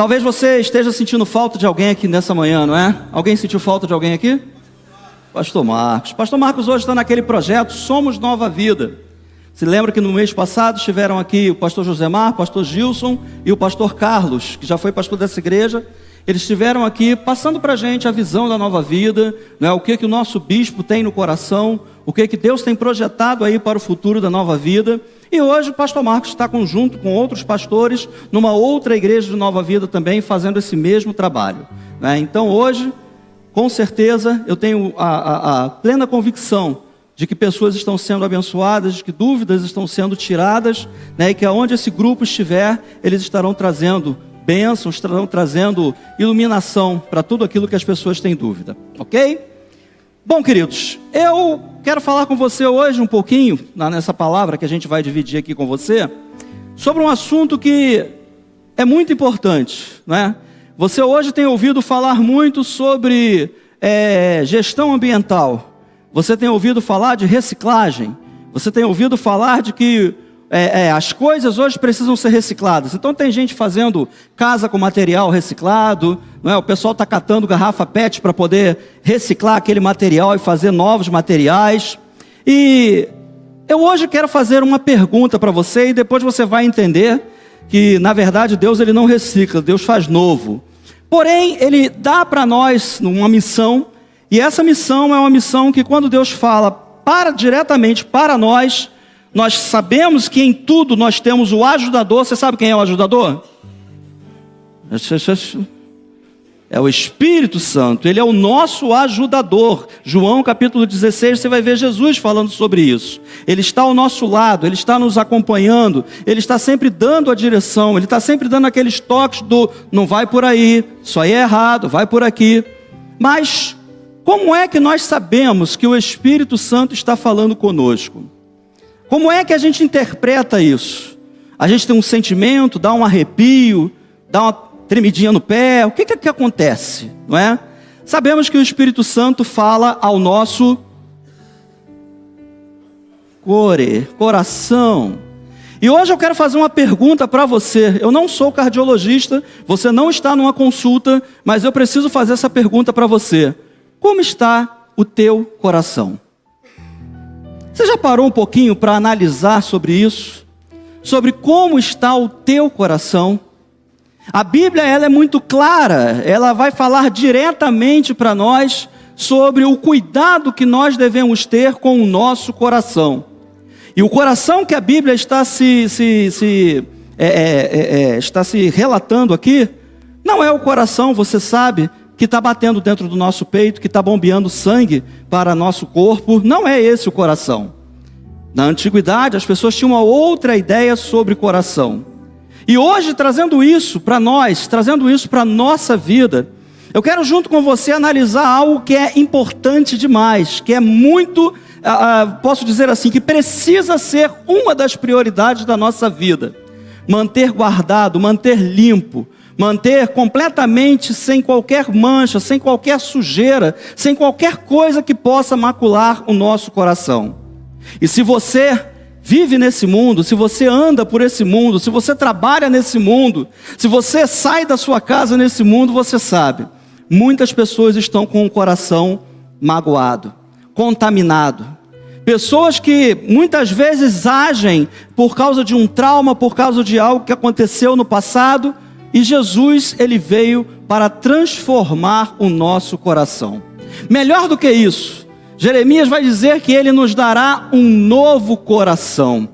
Talvez você esteja sentindo falta de alguém aqui nessa manhã, não é? Alguém sentiu falta de alguém aqui? Pastor Marcos. Pastor Marcos hoje está naquele projeto Somos Nova Vida. Se lembra que no mês passado estiveram aqui o pastor Josemar, o pastor Gilson e o pastor Carlos, que já foi pastor dessa igreja. Eles estiveram aqui passando para a gente a visão da nova vida, né? O que o nosso bispo tem no coração, o que Deus tem projetado aí para o futuro da nova vida. E hoje o pastor Marcos está junto com outros pastores numa outra igreja de nova vida também, fazendo esse mesmo trabalho, né? Então hoje, com certeza, eu tenho a plena convicção de que pessoas estão sendo abençoadas, de que dúvidas estão sendo tiradas, né? E que aonde esse grupo estiver, eles estarão trazendo bênçãos, estarão trazendo iluminação para tudo aquilo que as pessoas têm dúvida, ok? Bom, queridos, eu quero falar com você hoje um pouquinho, nessa palavra que a gente vai dividir aqui com você, sobre um assunto que é muito importante, né? Você hoje tem ouvido falar muito sobre gestão ambiental. Você tem ouvido falar de reciclagem. Você tem ouvido falar de que as coisas hoje precisam ser recicladas. Então tem gente fazendo casa com material reciclado, não é? O pessoal está catando garrafa PET para poder reciclar aquele material e fazer novos materiais. E eu hoje quero fazer uma pergunta para você, e depois você vai entender que na verdade Deus ele não recicla, Deus faz novo. Porém, Ele dá para nós uma missão, e essa missão é uma missão que quando Deus fala diretamente para nós sabemos que em tudo nós temos o ajudador. Você sabe quem é o ajudador? É o Espírito Santo, Ele é o nosso ajudador. João capítulo 16, você vai ver Jesus falando sobre isso. Ele está ao nosso lado, Ele está nos acompanhando, Ele está sempre dando a direção, Ele está sempre dando aqueles toques não vai por aí, isso aí é errado, vai por aqui. Mas como é que nós sabemos que o Espírito Santo está falando conosco? Como é que a gente interpreta isso? A gente tem um sentimento, dá um arrepio, dá uma tremidinha no pé, o que acontece, não é? Sabemos que o Espírito Santo fala ao nosso coração. E hoje eu quero fazer uma pergunta para você. Eu não sou cardiologista, você não está numa consulta, mas eu preciso fazer essa pergunta para você. Como está o teu coração? Você já parou um pouquinho para analisar sobre isso? Sobre como está o teu coração? A Bíblia ela é muito clara, ela vai falar diretamente para nós sobre o cuidado que nós devemos ter com o nosso coração. E o coração que a Bíblia está se relatando aqui, não é o coração, você sabe, que está batendo dentro do nosso peito, que está bombeando sangue para nosso corpo. Não é esse o coração. Na antiguidade, as pessoas tinham uma outra ideia sobre coração. E hoje, trazendo isso para nós, trazendo isso para a nossa vida, eu quero junto com você analisar algo que é importante demais, que é muito, posso dizer assim, que precisa ser uma das prioridades da nossa vida. Manter guardado, manter limpo, manter completamente sem qualquer mancha, sem qualquer sujeira, sem qualquer coisa que possa macular o nosso coração. E se você vive nesse mundo, se você anda por esse mundo, se você trabalha nesse mundo, se você sai da sua casa nesse mundo, você sabe, muitas pessoas estão com o coração magoado, contaminado. Pessoas que muitas vezes agem por causa de um trauma, por causa de algo que aconteceu no passado, e Jesus, Ele veio para transformar o nosso coração. Melhor do que isso, Jeremias vai dizer que Ele nos dará um novo coração.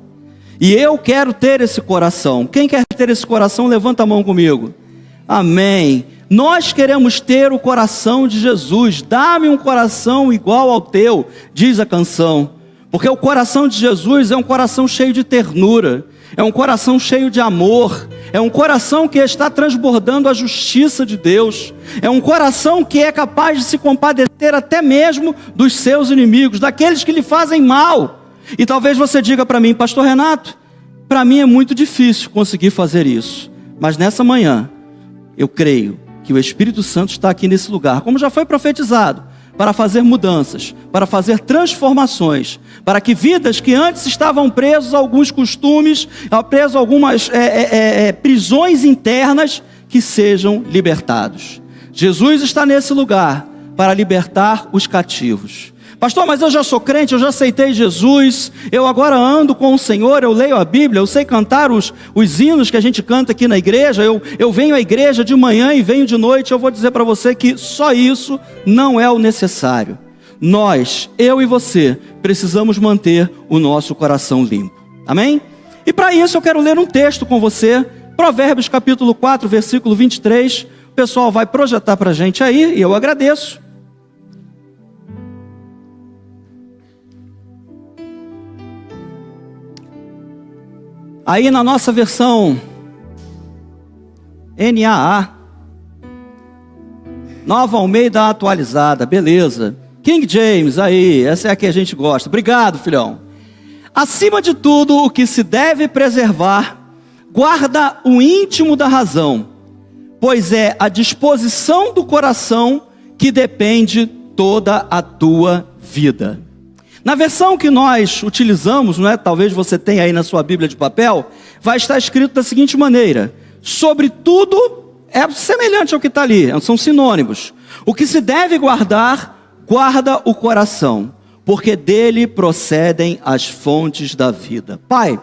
E eu quero ter esse coração. Quem quer ter esse coração, levanta a mão comigo. Amém. Nós queremos ter o coração de Jesus. Dá-me um coração igual ao teu, diz a canção. Porque o coração de Jesus é um coração cheio de ternura, é um coração cheio de amor, é um coração que está transbordando a justiça de Deus, é um coração que é capaz de se compadecer até mesmo dos seus inimigos, daqueles que lhe fazem mal. E talvez você diga para mim, pastor Renato, para mim é muito difícil conseguir fazer isso, mas nessa manhã eu creio que o Espírito Santo está aqui nesse lugar, como já foi profetizado, para fazer mudanças, para fazer transformações, para que vidas que antes estavam presas a alguns costumes, presas a algumas prisões internas, que sejam libertados. Jesus está nesse lugar para libertar os cativos. Pastor, mas eu já sou crente, eu já aceitei Jesus, eu agora ando com o Senhor, eu leio a Bíblia, eu sei cantar os hinos que a gente canta aqui na igreja, eu venho à igreja de manhã e venho de noite. Eu vou dizer para você que só isso não é o necessário. Nós, eu e você, precisamos manter o nosso coração limpo. Amém? E para isso eu quero ler um texto com você, Provérbios capítulo 4, versículo 23. O pessoal vai projetar para a gente aí, e eu agradeço. Aí na nossa versão NAA, Nova Almeida Atualizada, beleza. King James, aí, essa é a que a gente gosta. Obrigado, filhão. Acima de tudo, o que se deve preservar, guarda o íntimo da razão, pois é a disposição do coração que depende toda a tua vida. Na versão que nós utilizamos, não é? Talvez você tenha aí na sua Bíblia de papel, vai estar escrito da seguinte maneira: sobretudo, é semelhante ao que está ali, são sinônimos. O que se deve guardar, guarda o coração, porque dele procedem as fontes da vida. Pai,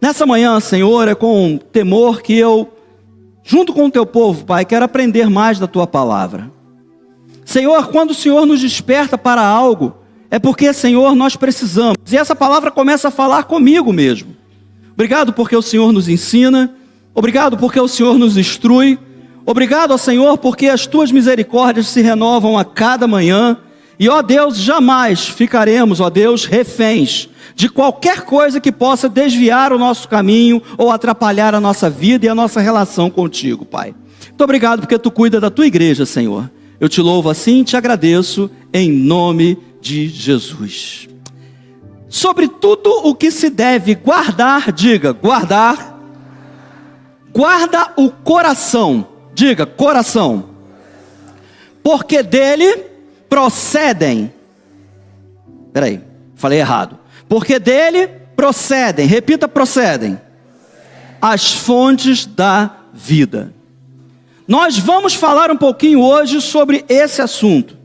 nessa manhã, Senhor, é com temor que eu, junto com o teu povo, Pai, quero aprender mais da tua palavra. Senhor, quando o Senhor nos desperta para algo, é porque, Senhor, nós precisamos. E essa palavra começa a falar comigo mesmo. Obrigado porque o Senhor nos ensina. Obrigado porque o Senhor nos instrui. Obrigado, ó Senhor, porque as tuas misericórdias se renovam a cada manhã. E, ó Deus, jamais ficaremos, ó Deus, reféns de qualquer coisa que possa desviar o nosso caminho ou atrapalhar a nossa vida e a nossa relação contigo, Pai. Muito obrigado porque tu cuida da tua igreja, Senhor. Eu te louvo assim e te agradeço em nome de Jesus. Sobre tudo o que se deve guardar, diga, guardar. Guarda o coração, diga, coração. Porque dele procedem. Peraí, falei errado. Porque dele procedem, repita, procedem. As fontes da vida. Nós vamos falar um pouquinho hoje sobre esse assunto.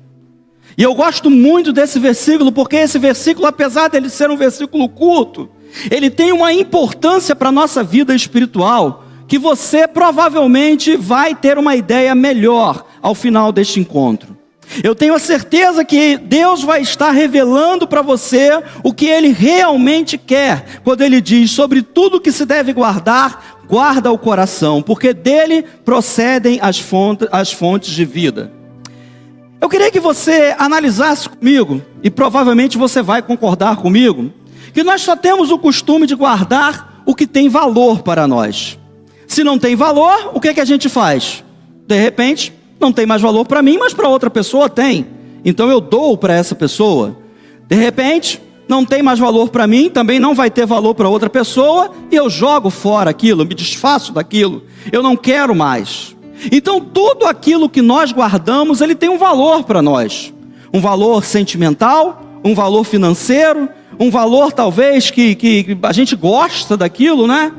E eu gosto muito desse versículo, porque esse versículo, apesar dele ser um versículo curto, ele tem uma importância para a nossa vida espiritual, que você provavelmente vai ter uma ideia melhor ao final deste encontro. Eu tenho a certeza que Deus vai estar revelando para você o que Ele realmente quer, quando Ele diz, sobre tudo que se deve guardar, guarda o coração, porque dele procedem as fontes de vida. Eu queria que você analisasse comigo, e provavelmente você vai concordar comigo, que nós só temos o costume de guardar o que tem valor para nós. Se não tem valor, o que a gente faz? De repente, não tem mais valor para mim, mas para outra pessoa tem. Então eu dou para essa pessoa. De repente, não tem mais valor para mim, também não vai ter valor para outra pessoa, e eu jogo fora aquilo, me desfaço daquilo. Eu não quero mais. Então tudo aquilo que nós guardamos, ele tem um valor para nós. Um valor sentimental, um valor financeiro, um valor talvez que a gente gosta daquilo, né?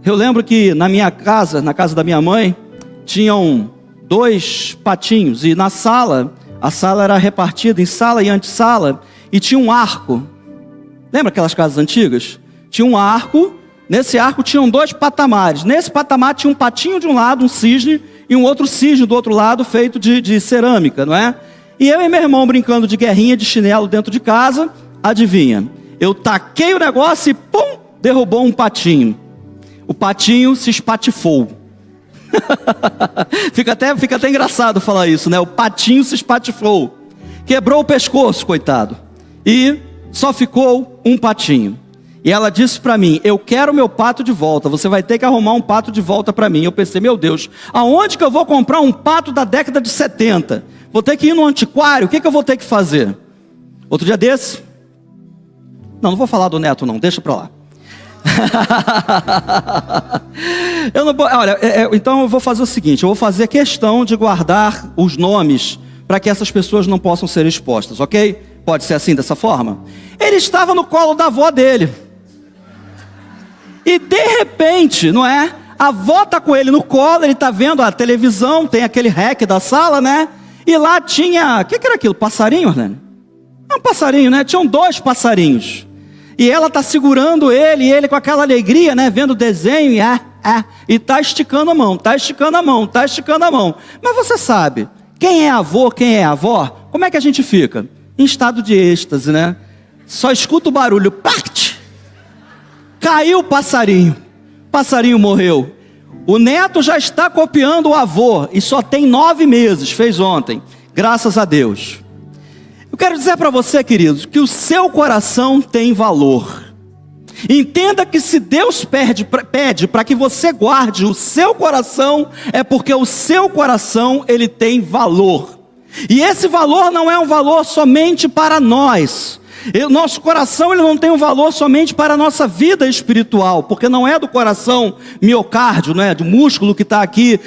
Eu lembro que na minha casa, na casa da minha mãe, tinham 2 patinhos, e na sala, a sala era repartida em sala e antessala, e tinha um arco. Lembra aquelas casas antigas? Tinha um arco. Nesse arco tinham 2 patamares. Nesse patamar tinha um patinho de um lado, um cisne, e um outro cisne do outro lado, feito de cerâmica, não é? E eu e meu irmão brincando de guerrinha de chinelo dentro de casa, adivinha? Eu taquei o negócio e pum, derrubou um patinho. O patinho se espatifou. fica até engraçado falar isso, né? O patinho se espatifou. Quebrou o pescoço, coitado. E só ficou um patinho. E ela disse para mim, eu quero meu pato de volta, você vai ter que arrumar um pato de volta para mim. Eu pensei, meu Deus, aonde que eu vou comprar um pato da década de 70? Vou ter que ir no antiquário, o que eu vou ter que fazer? Outro dia desse, não vou falar do neto não, deixa para lá. Então eu vou fazer o seguinte, eu vou fazer questão de guardar os nomes, para que essas pessoas não possam ser expostas, ok? Pode ser assim, dessa forma? Ele estava no colo da avó dele. E de repente, não é? A avó está com ele no colo, ele está vendo a televisão, tem aquele REC da sala, né? E lá tinha, o que era aquilo? Passarinho, Arlene? É um passarinho, né? Tinham 2 passarinhos. E ela está segurando ele, e ele com aquela alegria, né? Vendo o desenho, e está esticando a mão, está esticando a mão, está esticando a mão. Mas você sabe, quem é avô, quem é avó, como é que a gente fica? Em estado de êxtase, né? Só escuta o barulho, pact! Caiu o passarinho morreu. O neto já está copiando o avô, e só tem 9 meses, fez ontem, graças a Deus. Eu quero dizer para você, queridos, que o seu coração tem valor. Entenda que se Deus pede para que você guarde o seu coração, é porque o seu coração, ele tem valor. E esse valor não é um valor somente para nós. Nosso coração, ele não tem um valor somente para a nossa vida espiritual, porque não é do coração miocárdio, não é do músculo que está aqui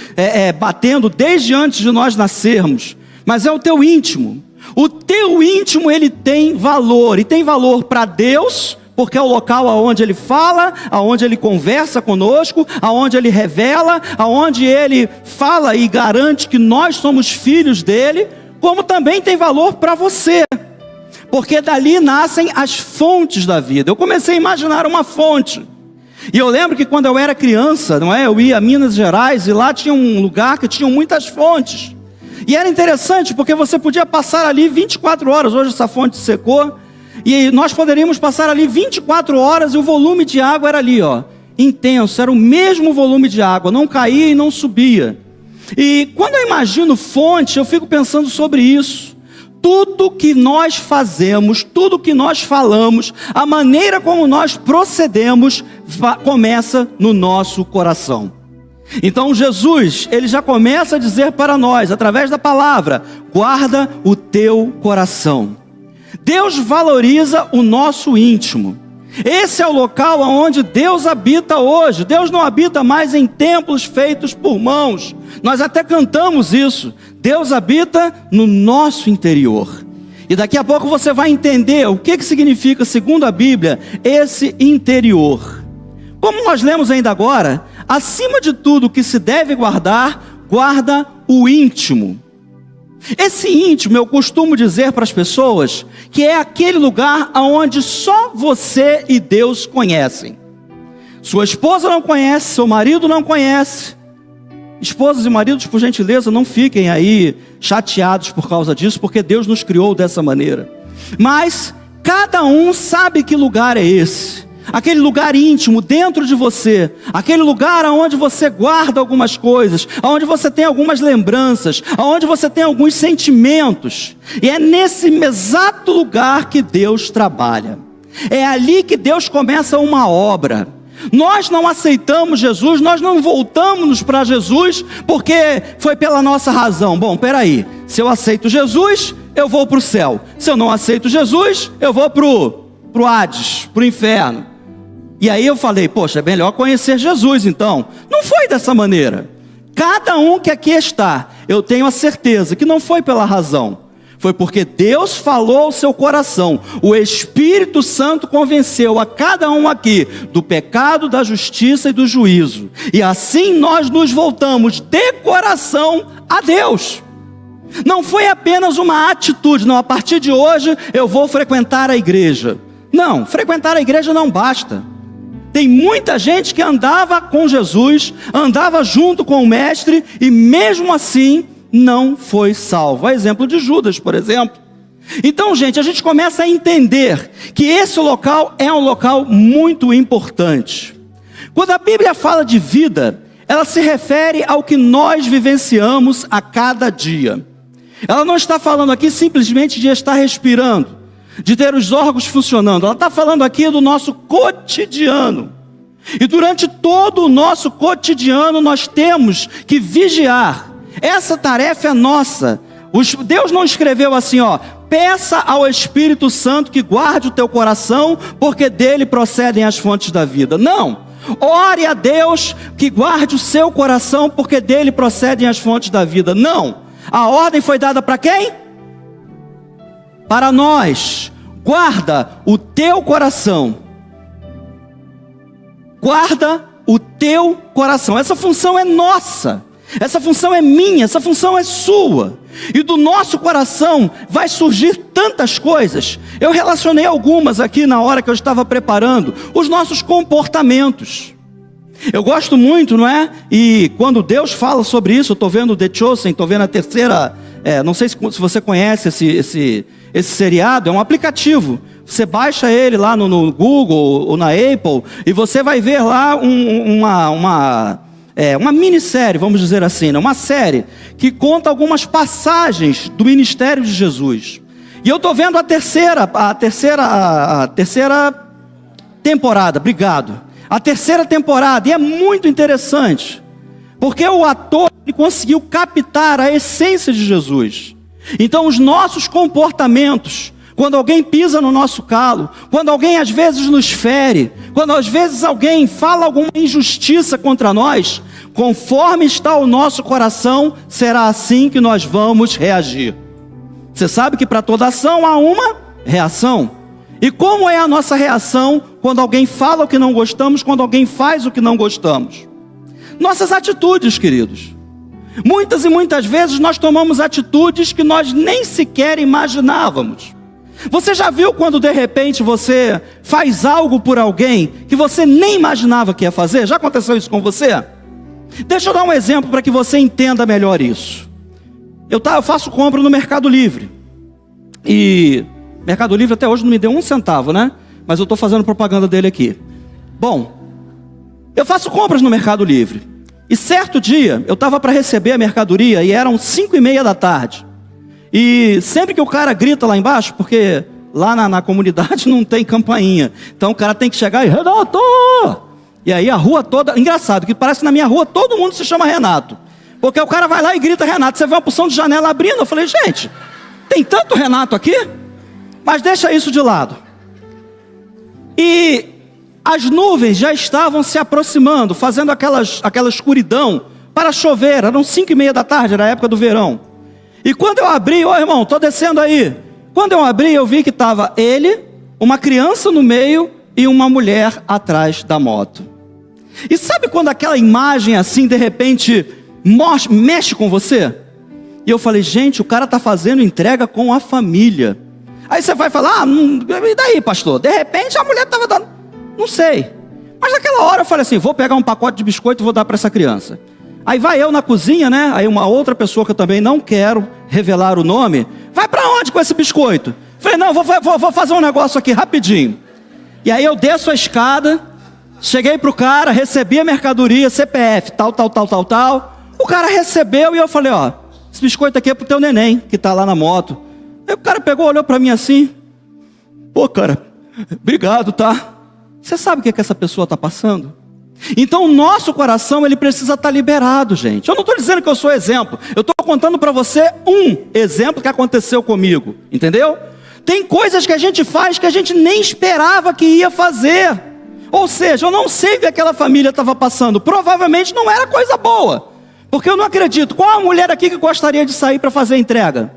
batendo desde antes de nós nascermos, mas é o teu íntimo. O teu íntimo, ele tem valor, e tem valor para Deus, porque é o local aonde ele fala, aonde ele conversa conosco, aonde ele revela, aonde ele fala e garante que nós somos filhos dele, como também tem valor para você. Porque dali nascem as fontes da vida. Eu comecei a imaginar uma fonte. E eu lembro que quando eu era criança, não é? Eu ia a Minas Gerais e lá tinha um lugar que tinha muitas fontes. E era interessante porque você podia passar ali 24 horas. Hoje essa fonte secou. E nós poderíamos passar ali 24 horas e o volume de água era ali, ó, intenso. Era o mesmo volume de água. Não caía e não subia. E quando eu imagino fonte, eu fico pensando sobre isso. Tudo que nós fazemos, tudo que nós falamos, a maneira como nós procedemos, começa no nosso coração. Então Jesus, ele já começa a dizer para nós, através da palavra, guarda o teu coração. Deus valoriza o nosso íntimo. Esse é o local onde Deus habita hoje. Deus não habita mais em templos feitos por mãos. Nós até cantamos isso. Deus habita no nosso interior. E daqui a pouco você vai entender o que significa, segundo a Bíblia, esse interior. Como nós lemos ainda agora, acima de tudo que se deve guardar, guarda o íntimo. Esse íntimo, eu costumo dizer para as pessoas, que é aquele lugar onde só você e Deus conhecem. Sua esposa não conhece, seu marido não conhece. Esposas e maridos, por gentileza, não fiquem aí chateados por causa disso, porque Deus nos criou dessa maneira. Mas cada um sabe que lugar é esse. Aquele lugar íntimo dentro de você, aquele lugar onde você guarda algumas coisas, onde você tem algumas lembranças, onde você tem alguns sentimentos. E é nesse exato lugar que Deus trabalha. É ali que Deus começa uma obra. Nós não aceitamos Jesus, nós não voltamos para Jesus porque foi pela nossa razão. Bom, peraí, se eu aceito Jesus, eu vou para o céu. Se eu não aceito Jesus, eu vou para o Hades, para o inferno. E aí eu falei, poxa, é melhor conhecer Jesus então. Não foi dessa maneira. Cada um que aqui está, eu tenho a certeza que não foi pela razão. Foi porque Deus falou ao seu coração. O Espírito Santo convenceu a cada um aqui do pecado, da justiça e do juízo. E assim nós nos voltamos de coração a Deus. Não foi apenas uma atitude, não, a partir de hoje eu vou frequentar a igreja. Não, frequentar a igreja não basta. Tem muita gente que andava com Jesus, andava junto com o mestre e mesmo assim não foi salvo. A exemplo de Judas, por exemplo. Então, gente, a gente começa a entender que esse local é um local muito importante. Quando a Bíblia fala de vida, ela se refere ao que nós vivenciamos a cada dia. Ela não está falando aqui simplesmente de estar respirando, de ter os órgãos funcionando. Ela está falando aqui do nosso cotidiano. E durante todo o nosso cotidiano nós temos que vigiar. Essa tarefa é nossa. Deus não escreveu assim, ó, peça ao Espírito Santo que guarde o teu coração, porque dele procedem as fontes da vida. Não. Ore a Deus que guarde o seu coração, porque dele procedem as fontes da vida. Não. A ordem foi dada para quem? Para nós. Guarda o teu coração. Guarda o teu coração. Essa função é nossa, essa função é minha, essa função é sua. E do nosso coração vai surgir tantas coisas. Eu relacionei algumas aqui na hora que eu estava preparando. Os nossos comportamentos. Eu gosto muito, não é? E quando Deus fala sobre isso, eu estou vendo The Chosen, estou vendo a terceira... não sei se você conhece esse seriado, é um aplicativo. Você baixa ele lá no Google ou na Apple, e você vai ver lá uma minissérie, vamos dizer assim, uma série que conta algumas passagens do ministério de Jesus. E eu estou vendo a terceira temporada, obrigado. A terceira temporada, e é muito interessante, porque o ator ele conseguiu captar a essência de Jesus. Então os nossos comportamentos, quando alguém pisa no nosso calo, quando alguém às vezes nos fere, quando às vezes alguém fala alguma injustiça contra nós, conforme está o nosso coração, será assim que nós vamos reagir. Você sabe que para toda ação há uma reação. E como é a nossa reação quando alguém fala o que não gostamos, quando alguém faz o que não gostamos? Nossas atitudes, queridos. Muitas e muitas vezes nós tomamos atitudes que nós nem sequer imaginávamos. Você já viu quando de repente você faz algo por alguém que você nem imaginava que ia fazer? Já aconteceu isso com você? Deixa eu dar um exemplo para que você entenda melhor isso. Eu faço compra no Mercado Livre. E Mercado Livre até hoje não me deu um centavo, né? Mas eu estou fazendo propaganda dele aqui. Bom, eu faço compras no Mercado Livre. E certo dia, eu estava para receber a mercadoria e eram 5:30 da tarde. E sempre que o cara grita lá embaixo, porque lá na comunidade não tem campainha. Então o cara tem que chegar e... Renato! E aí a rua toda... Engraçado, que parece que na minha rua todo mundo se chama Renato. Porque o cara vai lá e grita Renato. Você vê uma porção de janela abrindo. Eu falei, gente, tem tanto Renato aqui? Mas deixa isso de lado. E as nuvens já estavam se aproximando, fazendo aquela escuridão para chover. Eram 5:30 da tarde, era a época do verão. E quando eu abri, irmão, estou descendo aí. Quando eu abri, eu vi que estava ele, uma criança no meio e uma mulher atrás da moto. E sabe quando aquela imagem assim, de repente, mexe com você? E eu falei, gente, o cara está fazendo entrega com a família. Aí você vai falar, e daí, pastor? De repente a mulher estava dando, não sei. Mas naquela hora eu falei assim, vou pegar um pacote de biscoito e vou dar para essa criança. Aí vai eu na cozinha, né? Aí uma outra pessoa que eu também não quero revelar o nome, vai para onde com esse biscoito? Falei, não, vou fazer um negócio aqui rapidinho. E aí eu desço a escada, cheguei pro cara, recebi a mercadoria, CPF, tal. O cara recebeu e eu falei, ó, esse biscoito aqui é pro teu neném, que tá lá na moto. Aí o cara pegou, olhou para mim assim, pô cara, obrigado, tá? Você sabe o que essa pessoa tá passando? Então o nosso coração, ele precisa estar liberado, gente. Eu não estou dizendo que eu sou exemplo. Eu estou contando para você um exemplo que aconteceu comigo. Entendeu? Tem coisas que a gente faz que a gente nem esperava que ia fazer. Ou seja, eu não sei o que aquela família estava passando. Provavelmente não era coisa boa. Porque eu não acredito. Qual a mulher aqui que gostaria de sair para fazer a entrega?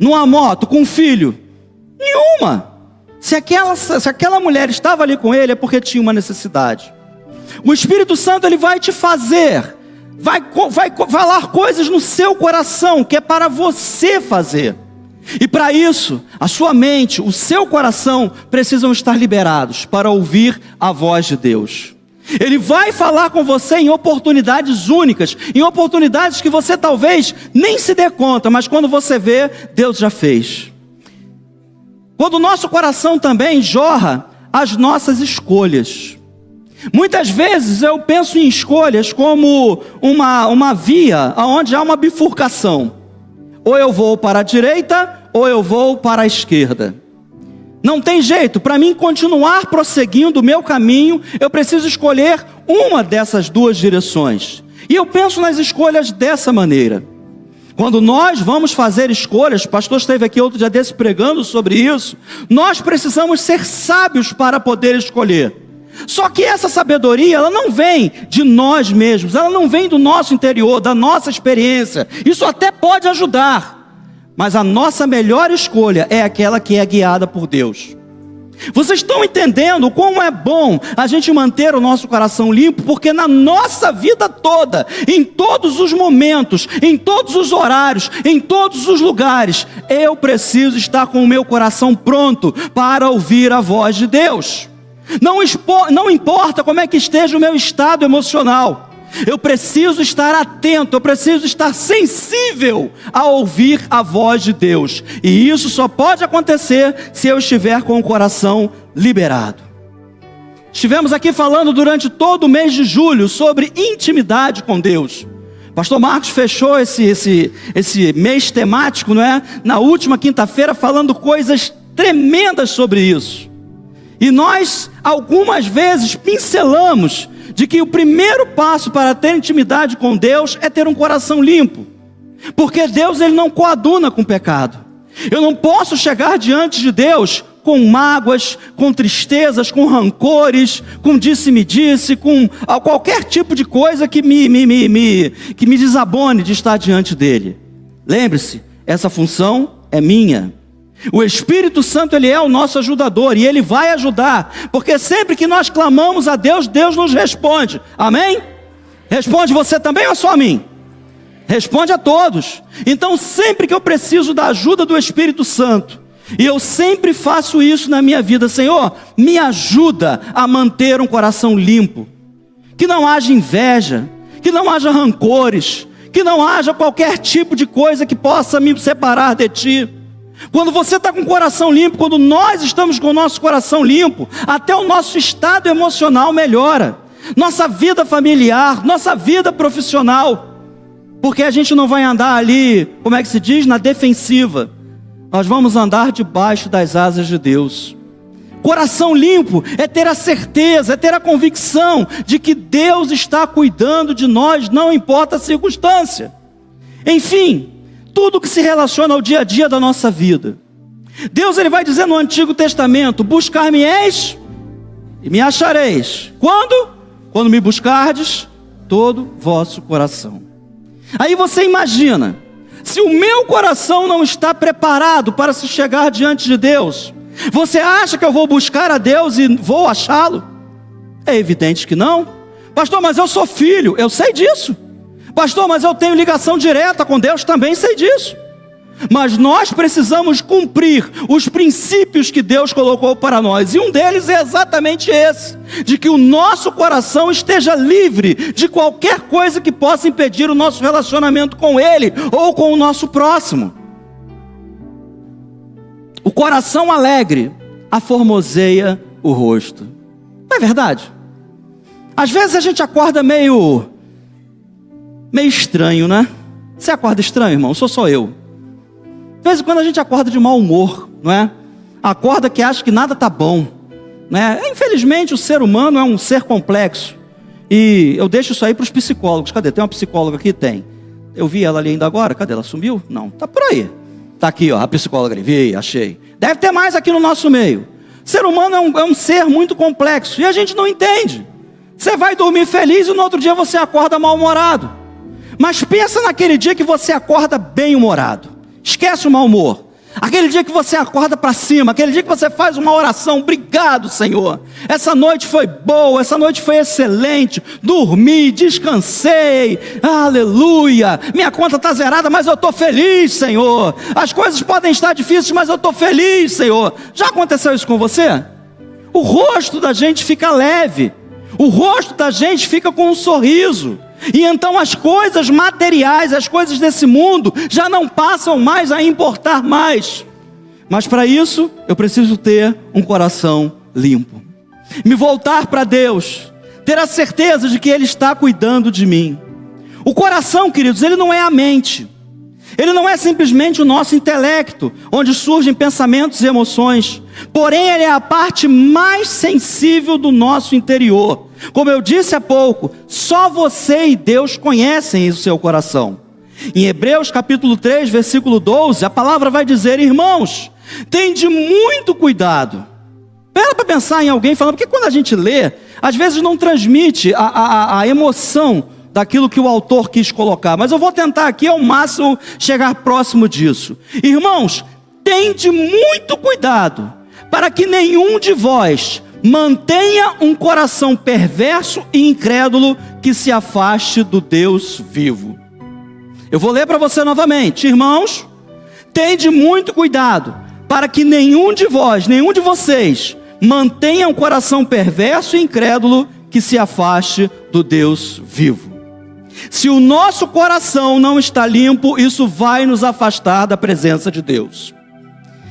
Numa moto, com um filho? Nenhuma. Se aquela mulher estava ali com ele é porque tinha uma necessidade. O Espírito Santo, ele vai te fazer, vai falar coisas no seu coração, que é para você fazer. E para isso, a sua mente, o seu coração, precisam estar liberados para ouvir a voz de Deus. Ele vai falar com você em oportunidades únicas, em oportunidades que você talvez nem se dê conta, mas quando você vê, Deus já fez. Quando o nosso coração também jorra as nossas escolhas. Muitas vezes eu penso em escolhas como uma via onde há uma bifurcação. Ou eu vou para a direita, ou eu vou para a esquerda. Não tem jeito, para mim continuar prosseguindo o meu caminho, eu preciso escolher uma dessas duas direções. E eu penso nas escolhas dessa maneira. Quando nós vamos fazer escolhas, o pastor esteve aqui outro dia desse pregando sobre isso, nós precisamos ser sábios para poder escolher. Só que essa sabedoria, ela não vem de nós mesmos, ela não vem do nosso interior, da nossa experiência. Isso até pode ajudar, mas a nossa melhor escolha é aquela que é guiada por Deus. Vocês estão entendendo como é bom a gente manter o nosso coração limpo? Porque na nossa vida toda, em todos os momentos, em todos os horários, em todos os lugares, eu preciso estar com o meu coração pronto para ouvir a voz de Deus. Não importa como é que esteja o meu estado emocional, eu preciso estar atento, eu preciso estar sensível a ouvir a voz de Deus. E isso só pode acontecer se eu estiver com o coração liberado. Estivemos aqui falando durante todo o mês de julho sobre intimidade com Deus. Pastor Marcos fechou esse mês temático, não é? Na última quinta-feira, falando coisas tremendas sobre isso. E nós, algumas vezes, pincelamos de que o primeiro passo para ter intimidade com Deus é ter um coração limpo. Porque Deus, Ele não coaduna com pecado. Eu não posso chegar diante de Deus com mágoas, com tristezas, com rancores, com disse-me-disse, com qualquer tipo de coisa que me desabone de estar diante dEle. Lembre-se, essa função é minha. O Espírito Santo, Ele é o nosso ajudador, e Ele vai ajudar, porque sempre que nós clamamos a Deus, Deus nos responde, amém? Responde você também ou só a mim? Responde a todos. Então sempre que eu preciso da ajuda do Espírito Santo, e eu sempre faço isso na minha vida, Senhor, me ajuda a manter um coração limpo, que não haja inveja, que não haja rancores, que não haja qualquer tipo de coisa que possa me separar de Ti. Quando você está com o coração limpo, quando nós estamos com o nosso coração limpo, até o nosso estado emocional melhora, nossa vida familiar, nossa vida profissional, porque a gente não vai andar ali, como é que se diz, na defensiva, nós vamos andar debaixo das asas de Deus. Coração limpo é ter a certeza, é ter a convicção de que Deus está cuidando de nós, não importa a circunstância. Enfim, tudo que se relaciona ao dia a dia da nossa vida. Deus, Ele vai dizer no Antigo Testamento: buscar-me-eis e me achareis. Quando? Quando me buscardes todo vosso coração. Aí você imagina, se o meu coração não está preparado para se chegar diante de Deus, você acha que eu vou buscar a Deus e vou achá-lo? É evidente que não. Pastor, mas eu sou filho, eu sei disso. Pastor, mas eu tenho ligação direta com Deus, também sei disso. Mas nós precisamos cumprir os princípios que Deus colocou para nós. E um deles é exatamente esse: de que o nosso coração esteja livre de qualquer coisa que possa impedir o nosso relacionamento com Ele ou com o nosso próximo. O coração alegre aformoseia o rosto. Não é verdade? Às vezes a gente acorda meio estranho, né? Você acorda estranho, irmão? Sou só eu. De vez em quando a gente acorda de mau humor, não é? Acorda que acha que nada está bom, né? Infelizmente o ser humano é um ser complexo. E eu deixo isso aí para os psicólogos. Cadê? Tem uma psicóloga aqui? Tem. Eu vi ela ali ainda agora. Cadê? Ela sumiu? Não, tá por aí. Tá aqui, ó, a psicóloga ali. Vi, achei. Deve ter mais aqui no nosso meio. O ser humano é um ser muito complexo e a gente não entende. Você vai dormir feliz e no outro dia você acorda mal-humorado. Mas pensa naquele dia que você acorda bem-humorado. Esquece o mau humor. Aquele dia que você acorda para cima, aquele dia que você faz uma oração: obrigado, Senhor, essa noite foi boa, essa noite foi excelente, dormi, descansei, aleluia, minha conta está zerada, mas eu estou feliz, Senhor, as coisas podem estar difíceis, mas eu estou feliz, Senhor. Já aconteceu isso com você? O rosto da gente fica leve, o rosto da gente fica com um sorriso. E então as coisas materiais, as coisas desse mundo já não passam mais a importar mais. Mas para isso eu preciso ter um coração limpo, me voltar para Deus, ter a certeza de que Ele está cuidando de mim. O coração, queridos, ele não é a mente, ele não é simplesmente o nosso intelecto, onde surgem pensamentos e emoções. Porém, ele é a parte mais sensível do nosso interior. Como eu disse há pouco, só você e Deus conhecem o seu coração. Em Hebreus capítulo 3, versículo 12, a palavra vai dizer: irmãos, tende muito cuidado. Para pensar em alguém falando, porque quando a gente lê, às vezes não transmite a emoção daquilo que o autor quis colocar. Mas eu vou tentar aqui ao máximo chegar próximo disso. Irmãos, tende muito cuidado para que nenhum de vós mantenha um coração perverso e incrédulo que se afaste do Deus vivo. Eu vou ler para você novamente. Irmãos, tende muito cuidado, para que nenhum de vocês, mantenha um coração perverso e incrédulo que se afaste do Deus vivo. Se o nosso coração não está limpo, isso vai nos afastar da presença de Deus.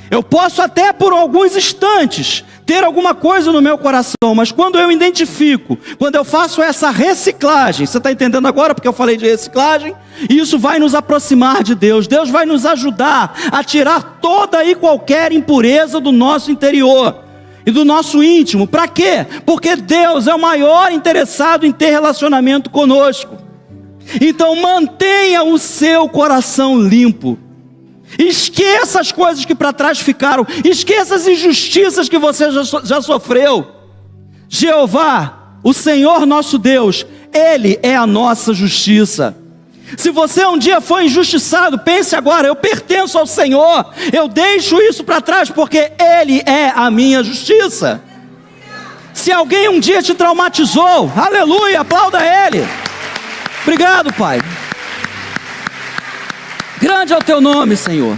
Eu posso até por alguns instantes ter alguma coisa no meu coração, mas quando eu identifico, quando eu faço essa reciclagem, você está entendendo agora porque eu falei de reciclagem? Isso vai nos aproximar de Deus. Deus vai nos ajudar a tirar toda e qualquer impureza do nosso interior e do nosso íntimo. Para quê? Porque Deus é o maior interessado em ter relacionamento conosco. Então mantenha o seu coração limpo. Esqueça as coisas que para trás ficaram. Esqueça as injustiças que você já sofreu. Jeová, o Senhor nosso Deus, Ele é a nossa justiça. Se você um dia foi injustiçado, pense agora: eu pertenço ao Senhor. Eu deixo isso para trás porque Ele é a minha justiça. Se alguém um dia te traumatizou, aleluia, aplauda Ele. Obrigado, Pai. Grande é o teu nome, Senhor.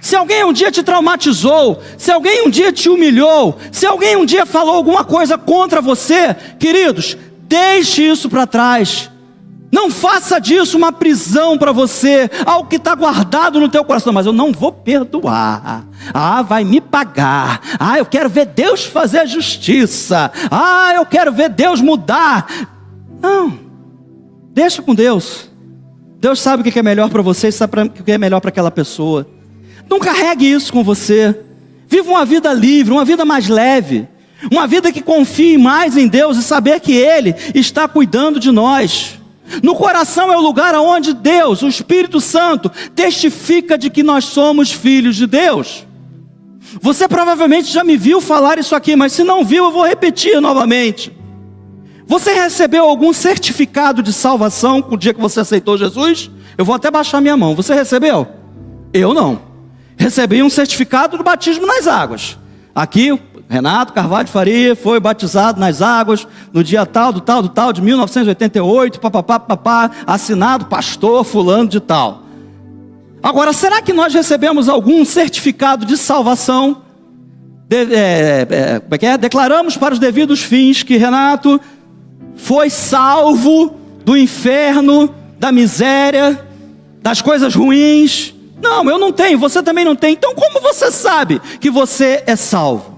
Se alguém um dia te traumatizou, se alguém um dia te humilhou, se alguém um dia falou alguma coisa contra você, queridos, deixe isso para trás. Não faça disso uma prisão para você, algo que está guardado no teu coração. Mas eu não vou perdoar. Vai me pagar. Eu quero ver Deus fazer a justiça. Eu quero ver Deus mudar. Não, deixa com Deus. Deus sabe o que é melhor para você, sabe o que é melhor para aquela pessoa. Não carregue isso com você. Viva uma vida livre, uma vida mais leve. Uma vida que confie mais em Deus e saber que Ele está cuidando de nós. No coração é o lugar onde Deus, o Espírito Santo, testifica de que nós somos filhos de Deus. Você provavelmente já me viu falar isso aqui, mas se não viu, eu vou repetir novamente. Você recebeu algum certificado de salvação com o dia que você aceitou Jesus? Eu vou até baixar minha mão. Você recebeu? Eu não. Recebi um certificado do batismo nas águas. Aqui, Renato Carvalho de Faria foi batizado nas águas no dia tal, de 1988, assinado pastor fulano de tal. Agora, será que nós recebemos algum certificado de salvação? Declaramos para os devidos fins que Renato foi salvo do inferno, da miséria, das coisas ruins. Não, eu não tenho, você também não tem. Então como você sabe que você é salvo?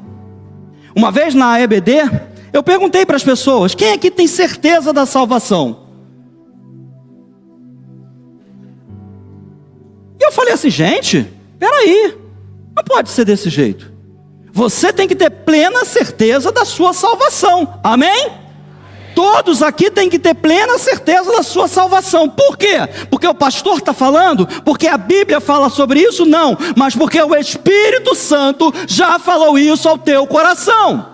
Uma vez na EBD, eu perguntei para as pessoas: quem aqui tem certeza da salvação? E eu falei assim: gente, peraí, não pode ser desse jeito. Você tem que ter plena certeza da sua salvação, amém? Todos aqui têm que ter plena certeza da sua salvação. Por quê? Porque o pastor está falando? Porque a Bíblia fala sobre isso? Não, mas porque o Espírito Santo já falou isso ao teu coração.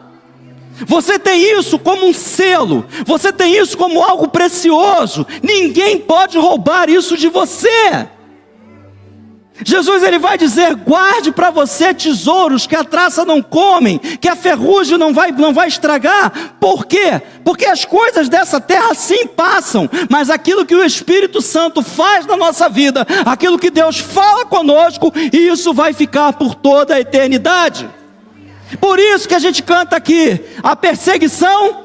Você tem isso como um selo, você tem isso como algo precioso. Ninguém pode roubar isso de você. Jesus, ele vai dizer: guarde para você tesouros que a traça não come, que a ferrugem não vai estragar. Por quê? Porque as coisas dessa terra sim passam, mas aquilo que o Espírito Santo faz na nossa vida, aquilo que Deus fala conosco, isso vai ficar por toda a eternidade. Por isso que a gente canta aqui: a perseguição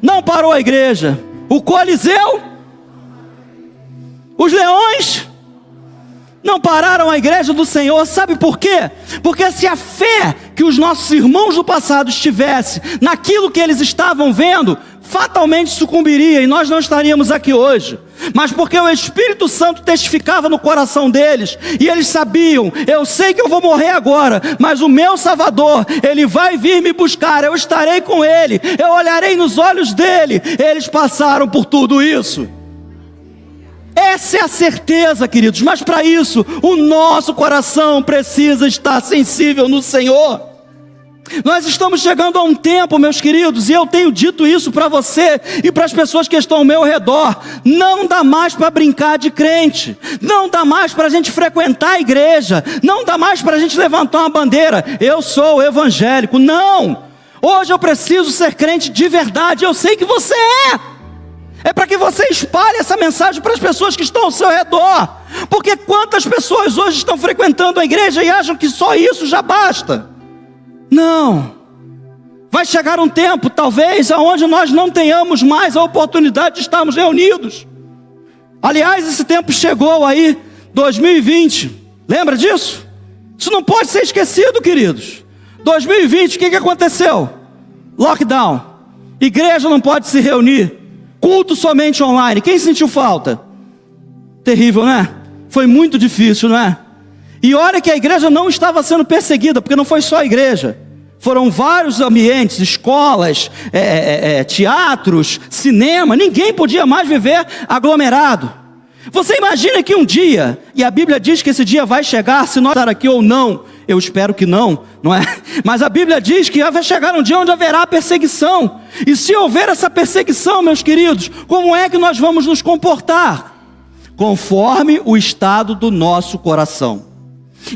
não parou a igreja, o Coliseu, os leões não pararam a igreja do Senhor. Sabe por quê? Porque se a fé que os nossos irmãos do passado estivesse naquilo que eles estavam vendo, fatalmente sucumbiria e nós não estaríamos aqui hoje. Mas porque o Espírito Santo testificava no coração deles, e eles sabiam: eu sei que eu vou morrer agora, mas o meu Salvador, Ele vai vir me buscar, eu estarei com Ele, eu olharei nos olhos dEle. Eles passaram por tudo isso. Essa é a certeza, queridos, mas para isso, o nosso coração precisa estar sensível no Senhor. Nós estamos chegando a um tempo, meus queridos, e eu tenho dito isso para você e para as pessoas que estão ao meu redor: não dá mais para brincar de crente, não dá mais para a gente frequentar a igreja, não dá mais para a gente levantar uma bandeira, eu sou evangélico. Não, hoje eu preciso ser crente de verdade. Eu sei que você é para que você espalhe essa mensagem para as pessoas que estão ao seu redor, porque quantas pessoas hoje estão frequentando a igreja e acham que só isso já basta? Não, vai chegar um tempo, talvez, aonde nós não tenhamos mais a oportunidade de estarmos reunidos. Aliás, esse tempo chegou aí, 2020, lembra disso? Isso não pode ser esquecido, queridos. 2020, o que aconteceu? Lockdown, igreja não pode se reunir, culto somente online. Quem sentiu falta? Terrível, né? Foi muito difícil, não é? E olha que a igreja não estava sendo perseguida, porque não foi só a igreja. Foram vários ambientes, escolas, teatros, cinema. Ninguém podia mais viver aglomerado. Você imagina que um dia, e a Bíblia diz que esse dia vai chegar, se nós estar aqui ou não, eu espero que não, não é? Mas a Bíblia diz que vai chegar um dia onde haverá perseguição. E se houver essa perseguição, meus queridos, como é que nós vamos nos comportar? Conforme o estado do nosso coração.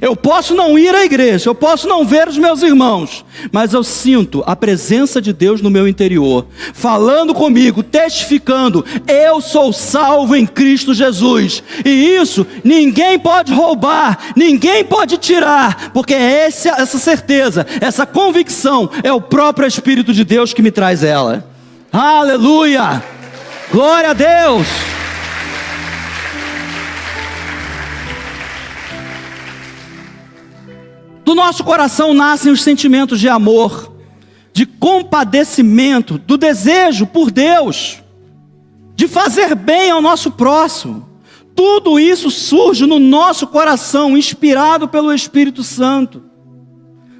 Eu posso não ir à igreja, eu posso não ver os meus irmãos, mas eu sinto a presença de Deus no meu interior, falando comigo, testificando: eu sou salvo em Cristo Jesus. E isso ninguém pode roubar, ninguém pode tirar, porque essa certeza, essa convicção, é o próprio Espírito de Deus que me traz ela. Aleluia! Glória a Deus! Do nosso coração nascem os sentimentos de amor, de compadecimento, do desejo por Deus, de fazer bem ao nosso próximo. Tudo isso surge no nosso coração, inspirado pelo Espírito Santo.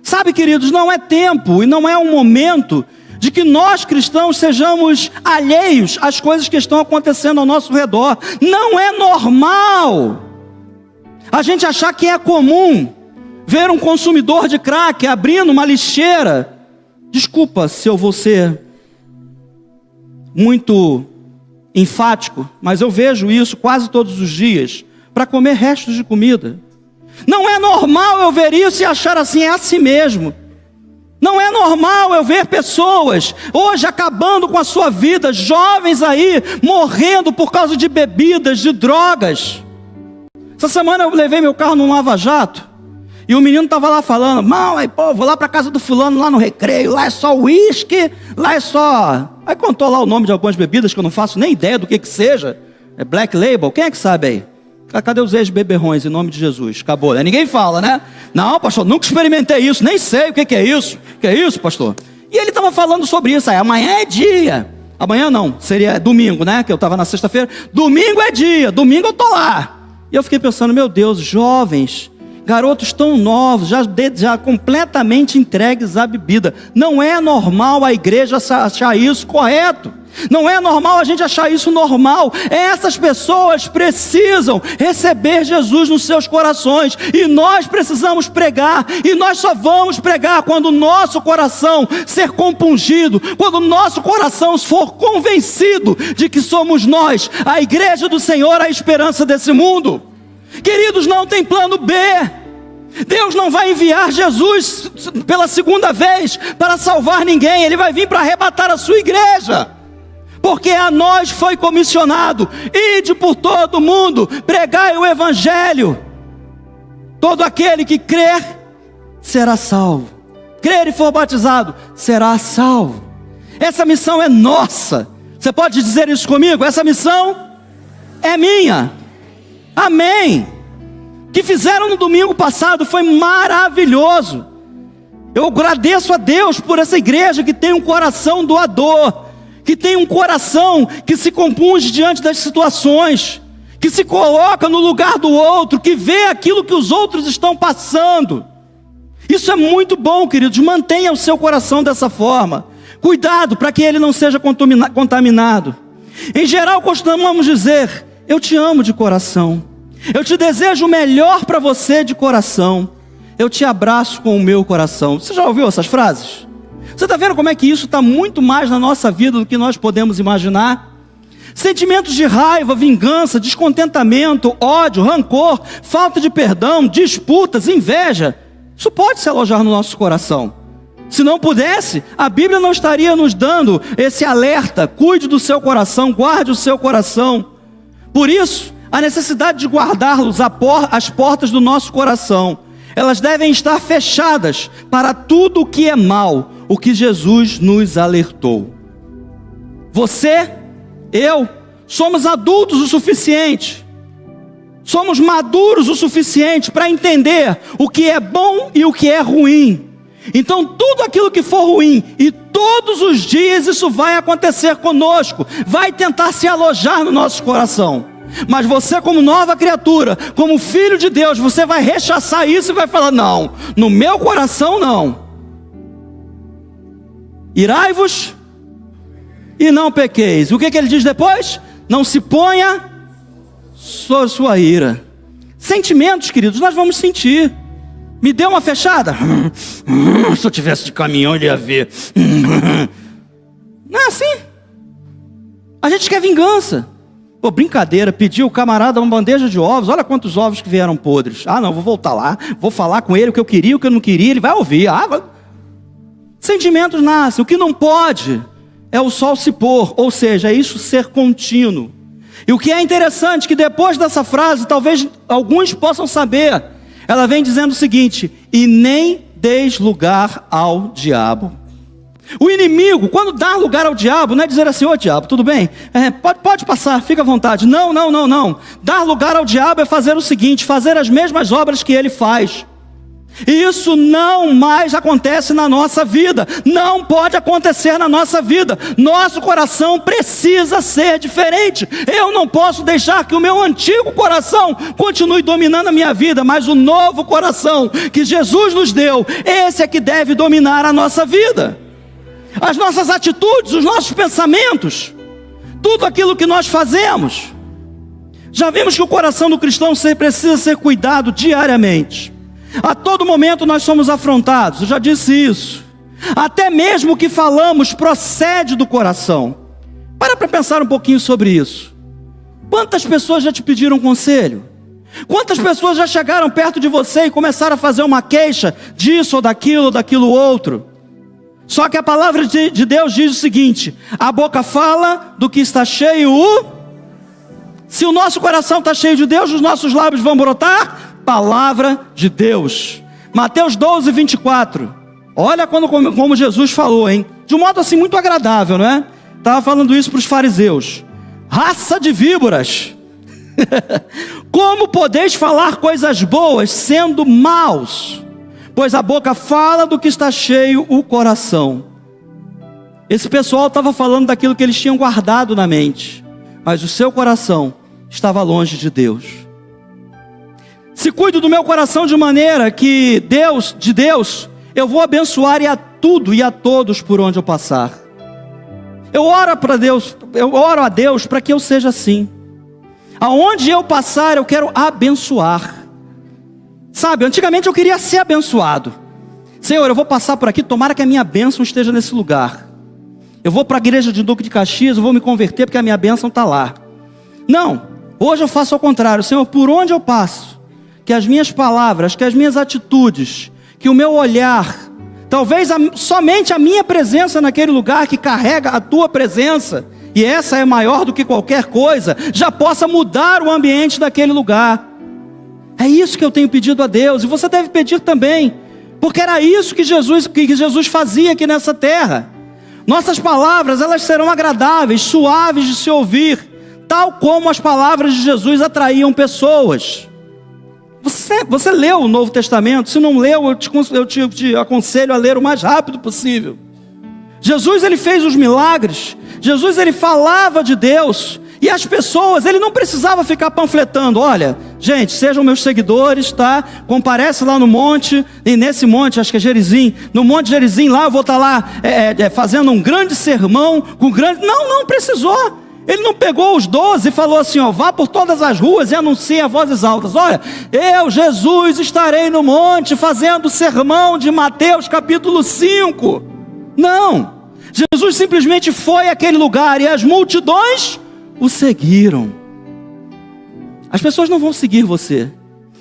Sabe, queridos, não é tempo e não é um momento de que nós cristãos sejamos alheios às coisas que estão acontecendo ao nosso redor. Não é normal a gente achar que é comum ver um consumidor de crack abrindo uma lixeira. Desculpa se eu vou ser muito enfático, mas eu vejo isso quase todos os dias, para comer restos de comida. Não é normal eu ver isso e achar assim: é assim mesmo. Não é normal eu ver pessoas hoje acabando com a sua vida, jovens aí morrendo por causa de bebidas, de drogas. Essa semana eu levei meu carro num lava-jato, e o menino estava lá falando: não, aí pô, vou lá para casa do fulano, lá no recreio, lá é só uísque, lá é só... Aí contou lá o nome de algumas bebidas que eu não faço nem ideia do que seja. É Black Label, quem é que sabe aí? Cadê os ex-beberrões, em nome de Jesus? Acabou, né? Ninguém fala, né? Não, pastor, nunca experimentei isso, nem sei o que é isso. O que é isso, pastor? E ele estava falando sobre isso aí: amanhã é dia. Amanhã não, seria domingo, né? Que eu estava na sexta-feira. Domingo é dia, domingo eu estou lá. E eu fiquei pensando: meu Deus, jovens, garotos tão novos, já completamente entregues à bebida. Não é normal a igreja achar isso correto. Não é normal a gente achar isso normal. Essas pessoas precisam receber Jesus nos seus corações. E nós precisamos pregar. E nós só vamos pregar quando o nosso coração ser compungido. Quando o nosso coração for convencido de que somos nós, a igreja do Senhor, a esperança desse mundo. Queridos, não tem plano B. Deus não vai enviar Jesus pela segunda vez para salvar ninguém. Ele vai vir para arrebatar a sua igreja, porque a nós foi comissionado: ide por todo mundo, pregai o evangelho. Todo aquele que crer será salvo. Crer e for batizado será salvo. Essa missão é nossa. Você pode dizer isso comigo? Essa missão é minha. Amém. O que fizeram no domingo passado foi maravilhoso. Eu agradeço a Deus por essa igreja que tem um coração doador, que tem um coração que se compunge diante das situações, que se coloca no lugar do outro, que vê aquilo que os outros estão passando. Isso é muito bom, queridos. Mantenha o seu coração dessa forma. Cuidado para que ele não seja contaminado. Em geral, costumamos dizer: eu te amo de coração, eu te desejo o melhor para você de coração. eu te abraço com o meu coração. Você já ouviu essas frases? Você está vendo como é que isso está muito mais na nossa vida do que nós podemos imaginar? Sentimentos de raiva, vingança, descontentamento, ódio, rancor, falta de perdão, disputas, inveja, isso pode se alojar no nosso coração. Se não pudesse, a Bíblia não estaria nos dando esse alerta: cuide do seu coração, guarde o seu coração. Por isso, a necessidade de guardarmos as portas do nosso coração, elas devem estar fechadas para tudo o que é mal, o que Jesus nos alertou. Você, eu, somos adultos o suficiente, somos maduros o suficiente para entender o que é bom e o que é ruim. Então tudo aquilo que for ruim, e todos os dias isso vai acontecer conosco, vai tentar se alojar no nosso coração. Mas você, como nova criatura, como filho de Deus, você vai rechaçar isso e vai falar: não, no meu coração não. Irai-vos e não pequeis. O que ele diz depois? Não se ponha sobre sua ira. Sentimentos, queridos, nós vamos sentir. Me deu uma fechada? Se eu tivesse de caminhão, ele ia ver. Não é assim. A gente quer vingança. Pô, brincadeira, pediu o camarada uma bandeja de ovos. Olha quantos ovos que vieram podres. Ah, não, vou voltar lá, vou falar com ele o que eu queria, o que eu não queria. Ele vai ouvir. Sentimentos nascem. O que não pode é o sol se pôr, ou seja, é isso ser contínuo. E o que é interessante, que depois dessa frase, talvez alguns possam saber, ela vem dizendo o seguinte: e nem deis lugar ao diabo. O inimigo, quando dá lugar ao diabo, não é dizer assim: ô diabo, tudo bem? Pode passar, fica à vontade. Não. Dar lugar ao diabo é fazer o seguinte: fazer as mesmas obras que ele faz. E isso não mais acontece na nossa vida. Não pode acontecer na nossa vida. Nosso coração precisa ser diferente. Eu não posso deixar que o meu antigo coração continue dominando a minha vida, mas o novo coração que Jesus nos deu, esse é que deve dominar a nossa vida. As nossas atitudes, os nossos pensamentos, tudo aquilo que nós fazemos. Já vimos que o coração do cristão precisa ser cuidado diariamente. A todo momento nós somos afrontados, eu já disse isso. Até mesmo o que falamos procede do coração. Para pensar um pouquinho sobre isso. Quantas pessoas já te pediram conselho? Quantas pessoas já chegaram perto de você e começaram a fazer uma queixa disso ou daquilo outro? Só que a palavra de Deus diz o seguinte: a boca fala do que está cheio. Se o nosso coração está cheio de Deus, os nossos lábios vão brotar palavra de Deus. Mateus 12, 24. Olha como Jesus falou, hein? De um modo assim muito agradável, não é? Estava falando isso para os fariseus: raça de víboras, como podeis falar coisas boas sendo maus? Pois a boca fala do que está cheio o coração. Esse pessoal estava falando daquilo que eles tinham guardado na mente, mas o seu coração estava longe de Deus. Se cuido do meu coração de maneira que de Deus, eu vou abençoar a tudo e a todos por onde eu passar. Eu oro a Deus para que eu seja assim. Aonde eu passar, eu quero abençoar. Sabe, antigamente eu queria ser abençoado. Senhor, eu vou passar por aqui, tomara que a minha bênção esteja nesse lugar. Eu vou para a igreja de Duque de Caxias, eu vou me converter porque a minha bênção está lá. Não, hoje eu faço ao contrário. Senhor, por onde eu passo, que as minhas palavras, que as minhas atitudes, que o meu olhar, talvez somente a minha presença naquele lugar que carrega a tua presença, e essa é maior do que qualquer coisa, já possa mudar o ambiente daquele lugar. É isso que eu tenho pedido a Deus, e você deve pedir também, porque era isso que Jesus fazia aqui nessa terra. Nossas palavras, elas serão agradáveis, suaves de se ouvir, tal como as palavras de Jesus atraíam pessoas. Você leu o Novo Testamento? Se não leu, eu te aconselho a ler o mais rápido possível. Jesus, ele fez os milagres. Jesus, ele falava de Deus. E as pessoas, ele não precisava ficar panfletando: olha, gente, sejam meus seguidores, tá? Comparece lá no monte, e nesse monte, acho que é Gerizim, no monte Gerizim lá, eu vou estar lá fazendo um grande sermão, Não precisou. Ele não pegou os 12 e falou assim, ó, vá por todas as ruas e anuncie a vozes altas. Olha, eu, Jesus, estarei no monte fazendo o sermão de Mateus capítulo 5. Não, Jesus simplesmente foi àquele lugar e as multidões o seguiram. As pessoas não vão seguir você,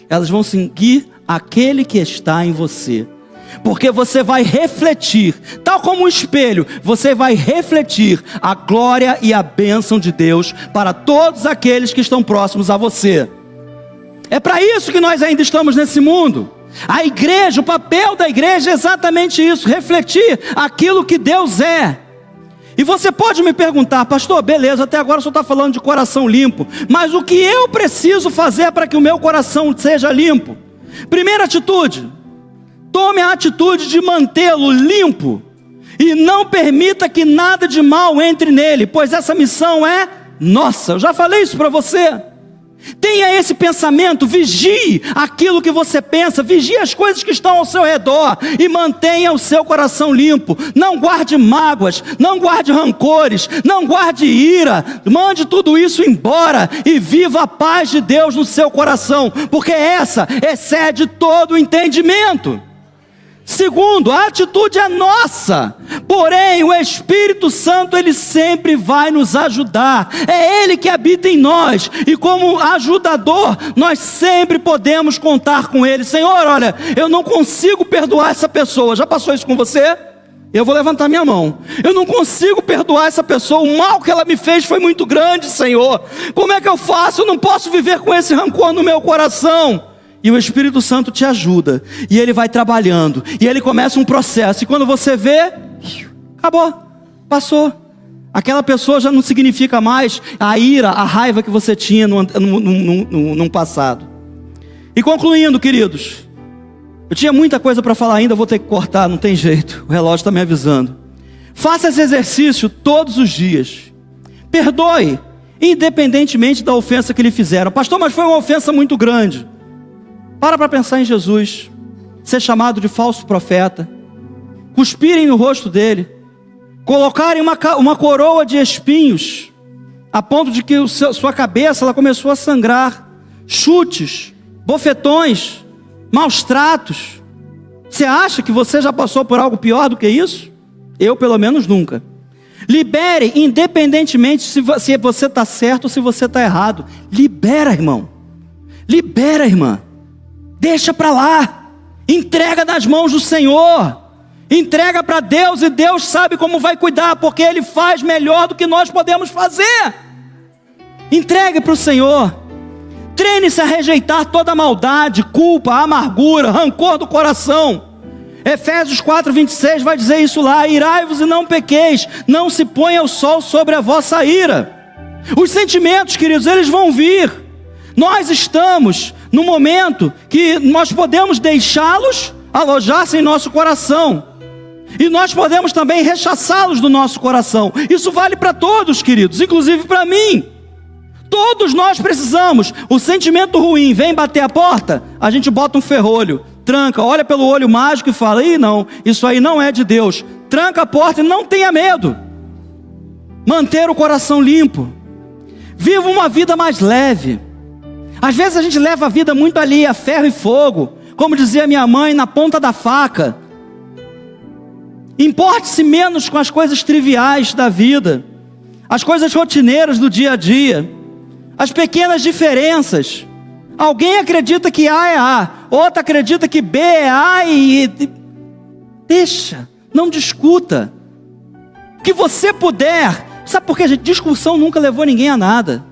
elas vão seguir aquele que está em você. Porque você vai refletir, tal como um espelho, você vai refletir a glória e a bênção de Deus para todos aqueles que estão próximos a você. É para isso que nós ainda estamos nesse mundo. A igreja, o papel da igreja é exatamente isso, refletir aquilo que Deus é. E você pode me perguntar, pastor, beleza, até agora o senhor está falando de coração limpo, mas o que eu preciso fazer para que o meu coração seja limpo? Primeira atitude: tome a atitude de mantê-lo limpo e não permita que nada de mal entre nele, pois essa missão é nossa. Eu já falei isso para você. Tenha esse pensamento, vigie aquilo que você pensa, vigie as coisas que estão ao seu redor e mantenha o seu coração limpo. Não guarde mágoas, não guarde rancores, não guarde ira, mande tudo isso embora e viva a paz de Deus no seu coração, porque essa excede todo o entendimento. Segundo, a atitude é nossa, porém o Espírito Santo, ele sempre vai nos ajudar, é Ele que habita em nós, e como ajudador, nós sempre podemos contar com Ele. Senhor, olha, eu não consigo perdoar essa pessoa. Já passou isso com você? Eu vou levantar minha mão. Eu não consigo perdoar essa pessoa, o mal que ela me fez foi muito grande, Senhor. Como é que eu faço? Eu não posso viver com esse rancor no meu coração. E o Espírito Santo te ajuda, e ele vai trabalhando, e ele começa um processo, e quando você vê, acabou, passou. Aquela pessoa já não significa mais a ira, a raiva que você tinha no passado. E concluindo, queridos, eu tinha muita coisa para falar ainda, vou ter que cortar, não tem jeito, o relógio está me avisando. Faça esse exercício todos os dias, perdoe, independentemente da ofensa que lhe fizeram. Pastor, mas foi uma ofensa muito grande. Para pensar em Jesus, ser chamado de falso profeta, cuspirem no rosto dele, colocarem uma coroa de espinhos, a ponto de que sua cabeça ela começou a sangrar, chutes, bofetões, maus tratos. Você acha que você já passou por algo pior do que isso? Eu pelo menos nunca. Libere, independentemente se você está certo ou se você está errado. Libera, irmão. Libera, irmã. Deixa para lá, entrega nas mãos do Senhor, entrega para Deus, e Deus sabe como vai cuidar, porque Ele faz melhor do que nós podemos fazer. Entregue para o Senhor, treine-se a rejeitar toda maldade, culpa, amargura, rancor do coração. Efésios 4:26 vai dizer isso lá: irai-vos e não pequeis, não se ponha o sol sobre a vossa ira. Os sentimentos, queridos, eles vão vir. Nós estamos no momento que nós podemos deixá-los alojar-se em nosso coração, e nós podemos também rechaçá-los do nosso coração. Isso vale para todos, queridos, inclusive para mim. Todos nós precisamos. O sentimento ruim vem bater a porta, a gente bota um ferrolho, tranca, olha pelo olho mágico e fala: ih, não, isso aí não é de Deus. Tranca a porta e não tenha medo. Manter o coração limpo. Viva uma vida mais leve. Às vezes a gente leva a vida muito ali a ferro e fogo, como dizia minha mãe, na ponta da faca. Importe-se menos com as coisas triviais da vida, as coisas rotineiras do dia a dia, as pequenas diferenças. Alguém acredita que A é A, outro acredita que B é A deixa, não discuta. O que você puder. Sabe por quê, gente? Discussão nunca levou ninguém a nada.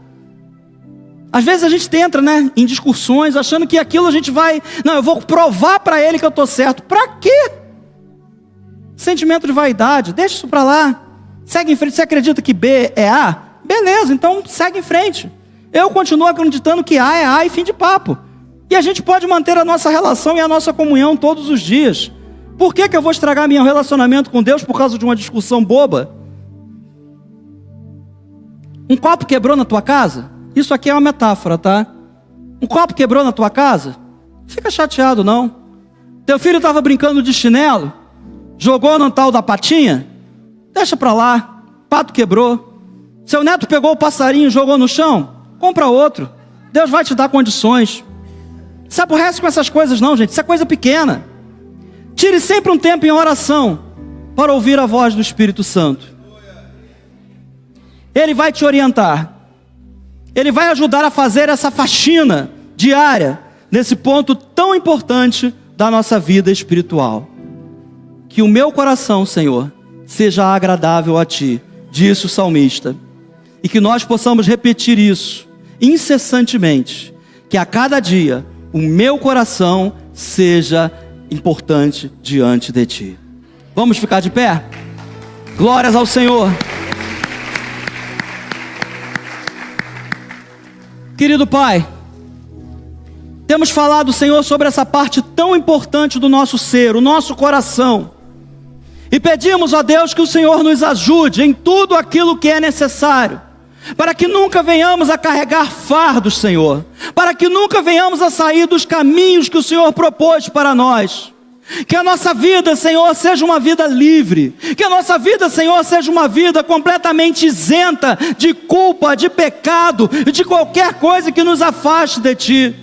Às vezes a gente entra, em discussões, achando que aquilo a gente vai... Não, eu vou provar para ele que eu estou certo. Para quê? Sentimento de vaidade, deixa isso para lá. Segue em frente. Você acredita que B é A? Beleza, então segue em frente. Eu continuo acreditando que A é A e fim de papo. E a gente pode manter a nossa relação e a nossa comunhão todos os dias. Por que eu vou estragar meu relacionamento com Deus por causa de uma discussão boba? Um copo quebrou na tua casa? Isso aqui é uma metáfora, tá? Um copo quebrou na tua casa? Fica chateado não. Teu filho estava brincando de chinelo, jogou no tal da patinha? Deixa para lá, pato quebrou. Seu neto pegou o passarinho e jogou no chão? Compra outro. Deus vai te dar condições. Se aborrece com essas coisas não, gente. Isso é coisa pequena. Tire sempre um tempo em oração para ouvir a voz do Espírito Santo. Ele vai te orientar. Ele vai ajudar a fazer essa faxina diária nesse ponto tão importante da nossa vida espiritual. Que o meu coração, Senhor, seja agradável a Ti, disse o salmista. E que nós possamos repetir isso incessantemente. Que a cada dia o meu coração seja importante diante de Ti. Vamos ficar de pé? Glórias ao Senhor. Querido Pai, temos falado, Senhor, sobre essa parte tão importante do nosso ser, o nosso coração. E pedimos a Deus que o Senhor nos ajude em tudo aquilo que é necessário, para que nunca venhamos a carregar fardos, Senhor, para que nunca venhamos a sair dos caminhos que o Senhor propôs para nós. Que a nossa vida, Senhor, seja uma vida livre. Que a nossa vida, Senhor, seja uma vida completamente isenta de culpa, de pecado e de qualquer coisa que nos afaste de Ti.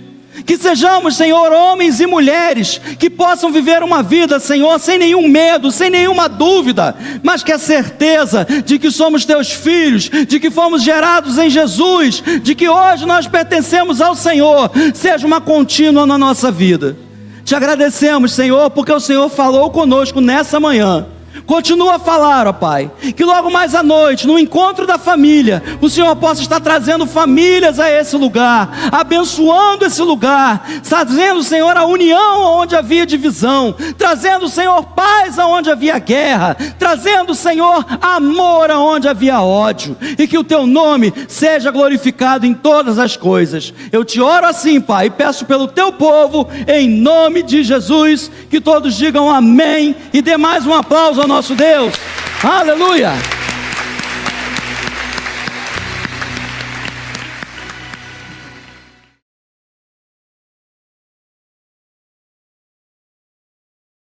Que sejamos, Senhor, homens e mulheres que possam viver uma vida, Senhor, sem nenhum medo, sem nenhuma dúvida, mas que a certeza de que somos Teus filhos, de que fomos gerados em Jesus, de que hoje nós pertencemos ao Senhor, seja uma contínua na nossa vida. Te agradecemos, Senhor, porque o Senhor falou conosco nessa manhã. Continua a falar, ó Pai, que logo mais à noite, no encontro da família, o Senhor possa estar trazendo famílias a esse lugar, abençoando esse lugar, trazendo, Senhor, a união onde havia divisão, trazendo, Senhor, paz aonde havia guerra, trazendo, Senhor, amor aonde havia ódio, e que o Teu nome seja glorificado em todas as coisas. Eu te oro assim, Pai, e peço pelo Teu povo, em nome de Jesus, que todos digam amém, e dê mais um aplauso ao nosso Deus. Aleluia.